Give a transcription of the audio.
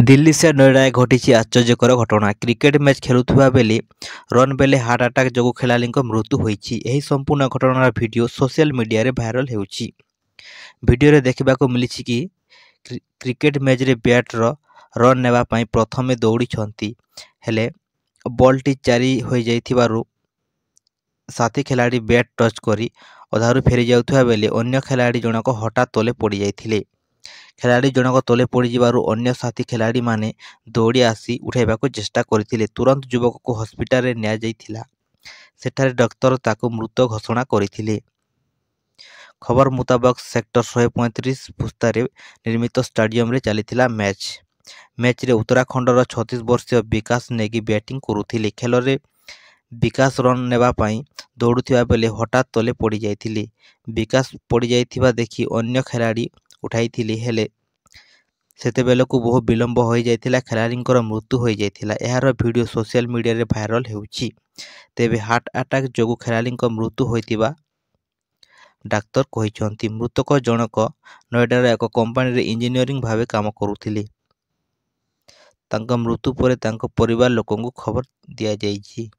दिल्ली से नोएडा घटी आश्चर्यकर घटना। क्रिकेट मैच खेलुवा बेले रन बेले हार्ट अटैक जो खेलाड़ी मृत्यु होईछि। एही संपूर्ण घटनार वीडियो सोशल मीडिया रे वायरल हेउछि। वीडियो देखा मिली कि क्रिकेट मैच रे बैट रन नेबा पई प्रथमे दौड़ी छंती हेले बॉल टी चारी हो जाइथिबारु साथी खिलाड़ी बैट टच करी अधारू फेरी जाउथुवा बेले अन्य खिलाड़ी जनक हठात तले पड़ी जाइथिले। खिलाड़ी जनक तले पड़ जिबारु अन्य साथी खिलाड़ी माने दौड़ी आसी उठाइबाको चेष्टा करथिले। तुरंत युवक को हॉस्पिटल रे निया जाइथिला। सेठारे डॉक्टर ताको मृत घोषणा करथिले। खबर मुताबक सेक्टर 135 पुस्तारे निर्मित स्टेडियम रे चलीथिला मैच रे उत्तराखंडर 36 वर्षीय विकास नेगी बैटिंग करुथिले। खेल रे विकास रन नेबा पई दौड़ुथिबा बेले हठात तले पड़ी जाइथिले। विकास पड़ी जाइथिबा देखि अन्य खिलाड़ी उठाइथिले हेले सेतेबेलकु बहु विलंब हो जाइथिला। खिलाड़ींकर मृत्यु हो जाइथिला। एहार वीडियो सोशल मीडिया रे वायरल हेउछि। तेबे हार्ट अटैक जोगु खिलाड़ींकर मृत्यु होइतिबा डाक्तर कहिसंती। मृतक जनक नोएडार एक कंपनी रे इंजीनियरिंग भावे काम करुथिले। तांका मृत्यु परे तांका परिवार लोकंकु खबर दिया जाइछि।